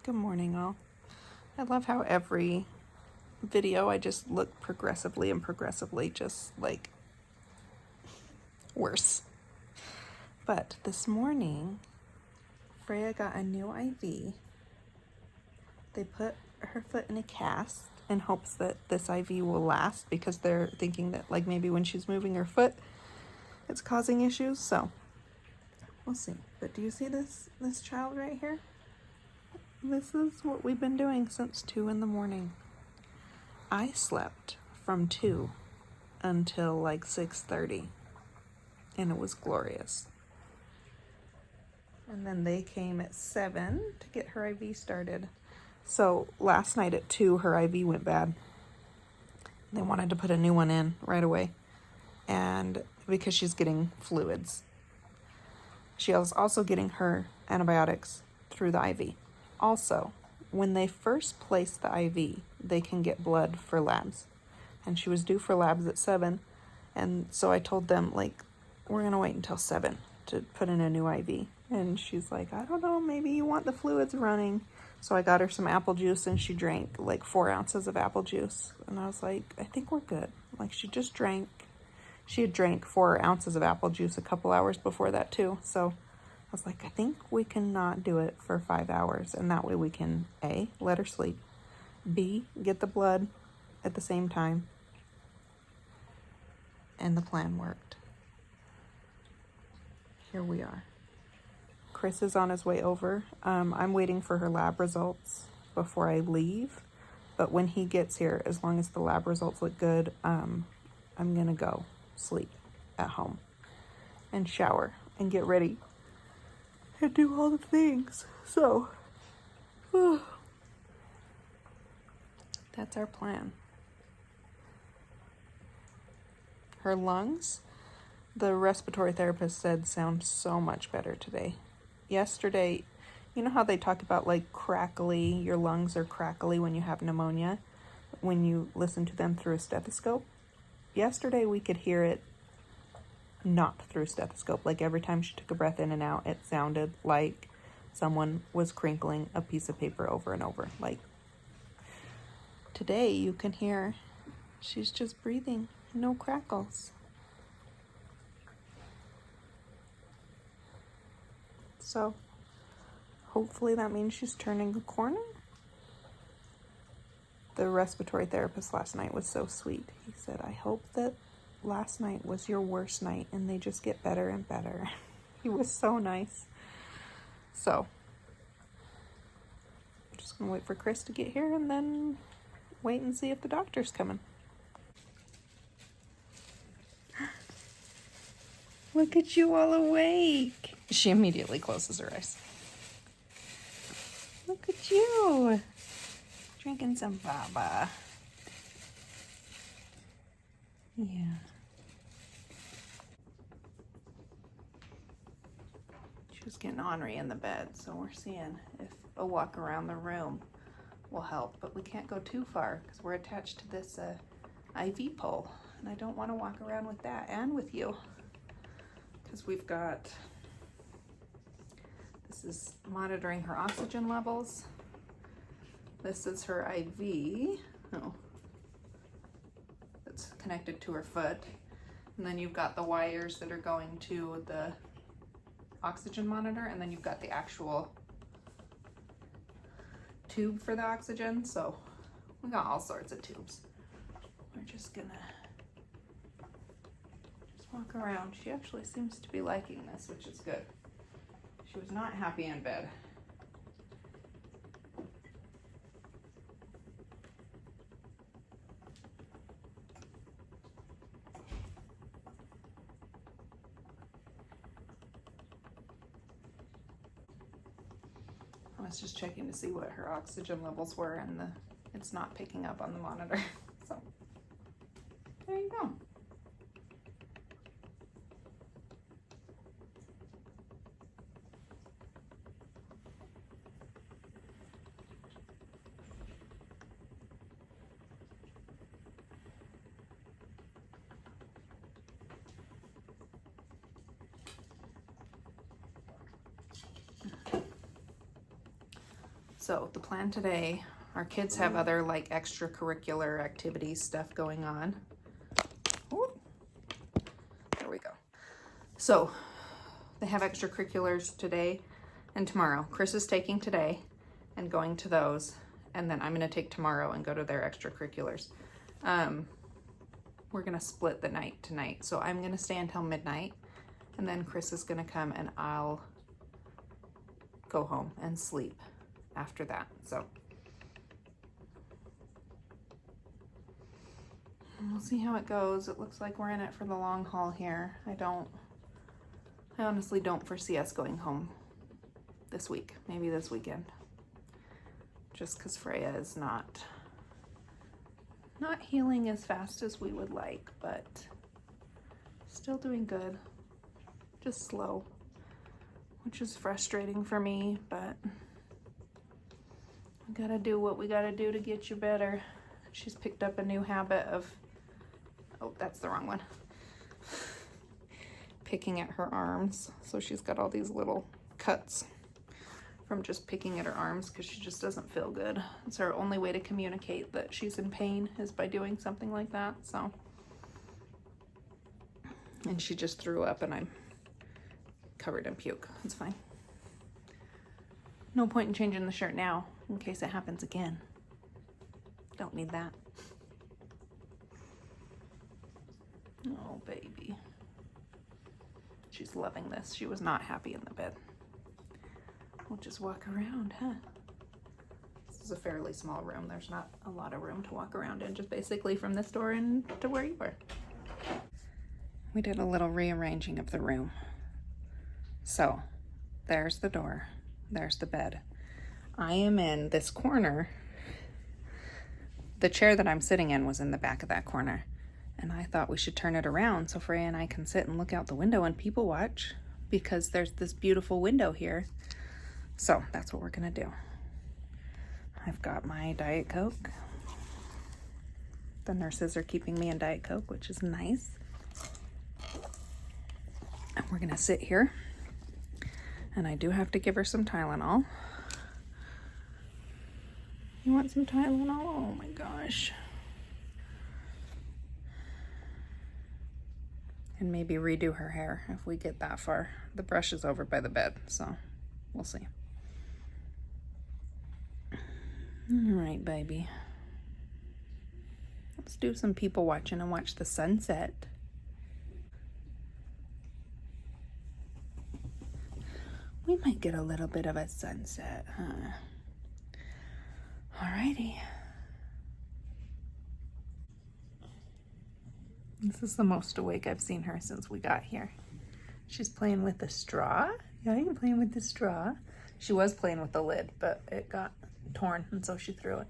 Good morning, all. I love how every video I just look progressively just like worse. But this morning, Freya got a new IV. They put her foot in a cast in hopes that this IV will last because they're thinking that like maybe when she's moving her foot, it's causing issues. So we'll see. But do you see this child right here? This is what we've been doing since 2 in the morning. I slept from 2 until like 6:30, and it was glorious. And then they came at 7 to get her IV started. So last night at 2, her IV went bad. They wanted to put a new one in right away, and because she's getting fluids. She was also getting her antibiotics through the IV. Also, when they first place the IV, they can get blood for labs. And she was due for labs at 7. And so I told them, like, we're going to wait until 7 to put in a new IV. And she's like, I don't know, maybe you want the fluids running. So I got her some apple juice, and she drank like 4 ounces of apple juice. And I was like, I think we're good. Like, she had drank 4 ounces of apple juice a couple hours before that too. So I was like, I think we can not do it for 5 hours. And that way we can A, let her sleep. B, get the blood at the same time. And the plan worked. Here we are. Chris is on his way over. I'm waiting for her lab results before I leave. But when he gets here, as long as the lab results look good, I'm going to go sleep at home and shower and get ready and do all the things. So, that's our plan. Her lungs, the respiratory therapist said, sound so much better today. Yesterday, you know how they talk about like crackly, your lungs are crackly when you have pneumonia, when you listen to them through a stethoscope? Yesterday we could hear it not through a stethoscope. Like every time she took a breath in and out, it sounded like someone was crinkling a piece of paper over and over. Like today you can hear she's just breathing, no crackles. So hopefully that means she's turning a corner. The respiratory therapist last night was so sweet. He said, I hope that last night was your worst night and they just get better and better. He was so nice. So I'm just gonna wait for Chris to get here and then wait and see if the doctor's coming. Look at you all awake. She immediately closes her eyes. Look at you. Drinking some baba. Yeah. She was getting ornery in the bed, so we're seeing if a walk around the room will help. But we can't go too far because we're attached to this IV pole. And I don't want to walk around with that and with you. Because we've got, this is monitoring her oxygen levels. This is her IV. Oh, it's connected to her foot. And then you've got the wires that are going to the oxygen monitor, and then you've got the actual tube for the oxygen. So we got all sorts of tubes. We're just gonna walk around. She actually seems to be liking this, which is good. She was not happy in bed. I was just checking to see what her oxygen levels were, and it's not picking up on the monitor. So there you go. So the plan today, our kids have other like extracurricular activities stuff going on. Ooh, there we go. So they have extracurriculars today and tomorrow. Chris is taking today and going to those, and then I'm gonna take tomorrow and go to their extracurriculars. We're gonna split the night tonight. So I'm gonna stay until midnight, and then Chris is gonna come and I'll go home and sleep after that. So we'll see how it goes. It looks like we're in it for the long haul here. I honestly don't foresee us going home this week, maybe this weekend, just because Freya is not healing as fast as we would like, but still doing good, just slow, which is frustrating for me, but we gotta do what we gotta do to get you better. She's picked up a new habit of, oh, that's the wrong one, picking at her arms. So she's got all these little cuts from just picking at her arms because she just doesn't feel good. It's her only way to communicate that she's in pain is by doing something like that. So, and she just threw up and I'm covered in puke. It's fine. No point in changing the shirt now in case it happens again. Don't need that. Oh, baby. She's loving this. She was not happy in the bed. We'll just walk around, huh? This is a fairly small room. There's not a lot of room to walk around in, just basically from this door in to where you are. We did a little rearranging of the room. So there's the door. There's the bed. I am in this corner. The chair that I'm sitting in was in the back of that corner. And I thought we should turn it around so Freya and I can sit and look out the window and people watch, because there's this beautiful window here. So that's what we're gonna do. I've got my Diet Coke. The nurses are keeping me in Diet Coke, which is nice. And we're gonna sit here. And I do have to give her some Tylenol. You want some Tylenol? Oh my gosh. And maybe redo her hair if we get that far. The brush is over by the bed, so we'll see. All right, baby. Let's do some people watching and watch the sunset. We might get a little bit of a sunset, huh? Alrighty. This is the most awake I've seen her since we got here. She's playing with the straw. Yeah, you're playing with the straw. She was playing with the lid, but it got torn, and so she threw it.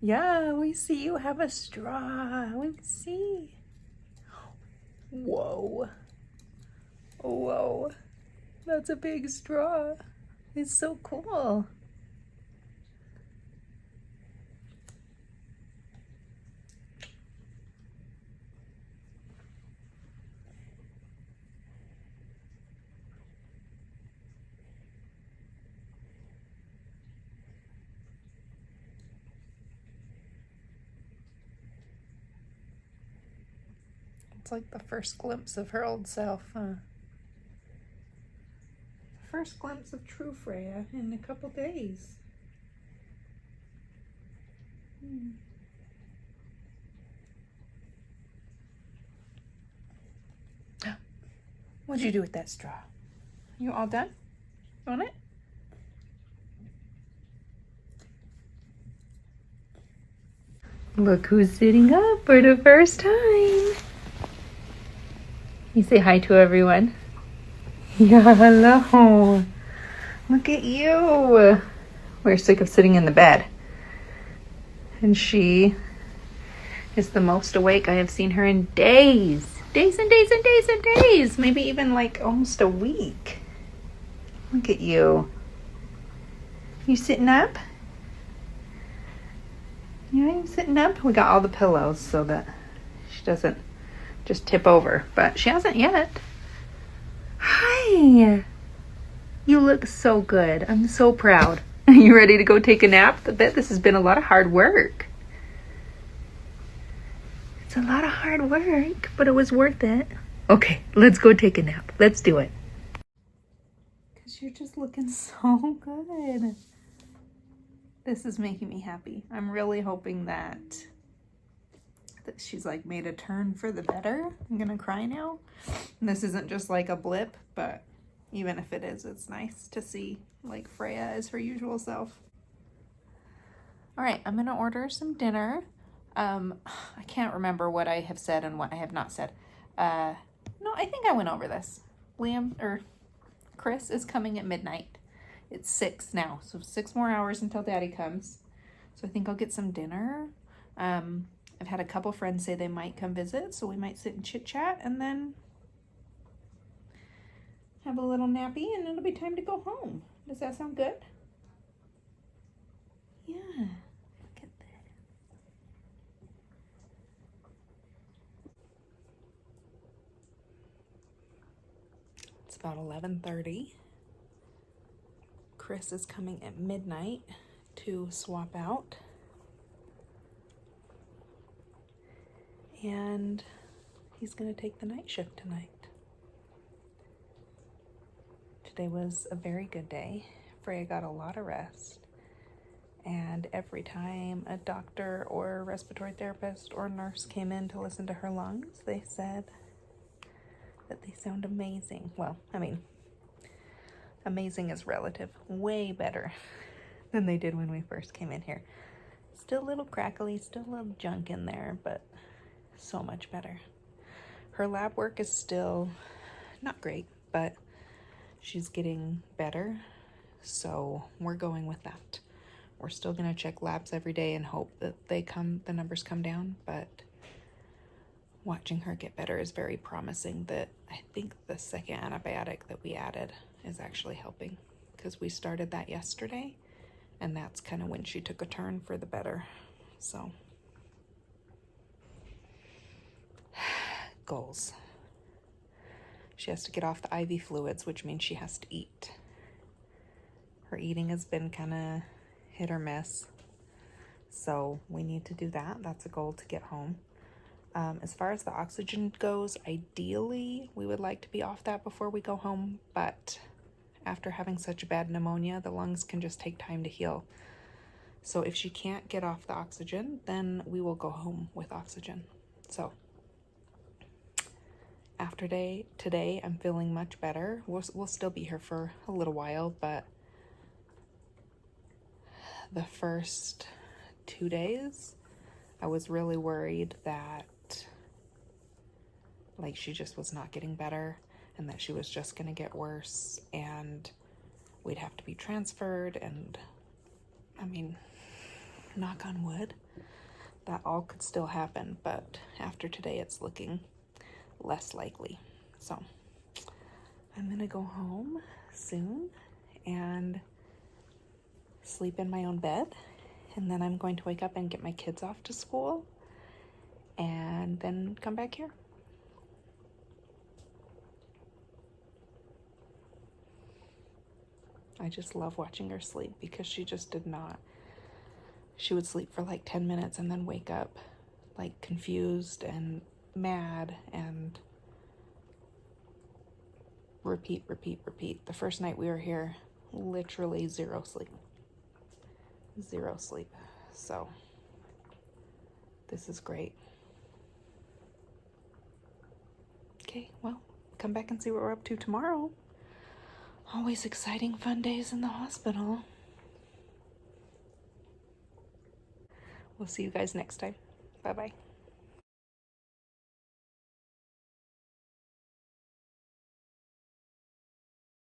Yeah, we see you have a straw. We see. Whoa. Whoa. That's a big straw. It's so cool. It's like the first glimpse of her old self, huh? First glimpse of true Freya in a couple days. What'd you do with that straw? You all done? You want it? Look who's sitting up for the first time. You say hi to everyone. Yeah, hello. Look at you. We're sick of sitting in the bed. And she is the most awake I have seen her in days. Days and days and days and days. Maybe even like almost a week. Look at you. You sitting up? Yeah, you sitting up? We got all the pillows so that she doesn't just tip over. But she hasn't yet. Hi. You look so good. I'm so proud. You ready to go take a nap? I bet this has been a lot of hard work. It's a lot of hard work, but it was worth it. Okay, let's go take a nap. Let's do it. Because you're just looking so good. This is making me happy. I'm really hoping that she's like made a turn for the better. I'm gonna cry now. And this isn't just like a blip, but even if it is, it's nice to see like Freya as her usual self. All right, I'm gonna order some dinner. I can't remember what I have said and what I have not said. No, I think I went over this. Chris is coming at midnight. It's 6 now, so 6 more hours until Daddy comes. So I think I'll get some dinner. I've had a couple friends say they might come visit, so we might sit and chit chat and then have a little nappy and it'll be time to go home. Does that sound good? Yeah, look at that. It's about 11:30. Chris is coming at midnight to swap out. And he's gonna take the night shift tonight. Today was a very good day. Freya got a lot of rest. And every time a doctor or respiratory therapist or nurse came in to listen to her lungs, they said that they sound amazing. Well, I mean, amazing is relative. Way better than they did when we first came in here. Still a little crackly, still a little junk in there, but so much better. Her lab work is still not great, but she's getting better, so we're going with that. We're still going to check labs every day and hope that the numbers come down, but watching her get better is very promising. That I think the second antibiotic that we added is actually helping, because we started that yesterday and that's kind of when she took a turn for the better. So goals. She has to get off the IV fluids, which means she has to eat. Her eating has been kind of hit or miss, so we need to do that. That's a goal to get home. As far as the oxygen goes, ideally we would like to be off that before we go home, but after having such a bad pneumonia, the lungs can just take time to heal. So if she can't get off the oxygen, then we will go home with oxygen. So after today, I'm feeling much better. We'll still be here for a little while, but the first 2 days, I was really worried that like she just was not getting better and that she was just gonna get worse and we'd have to be transferred. And I mean, knock on wood, that all could still happen, but after today it's looking less likely. So I'm gonna go home soon and sleep in my own bed, and then I'm going to wake up and get my kids off to school and then come back here. I just love watching her sleep because she just did not. She would sleep for like 10 minutes and then wake up like confused and mad and repeat. The first night we were here, literally zero sleep. So this is great. Okay, well, come back and see what we're up to tomorrow. Always exciting, fun days in the hospital. We'll see you guys next time. Bye-bye.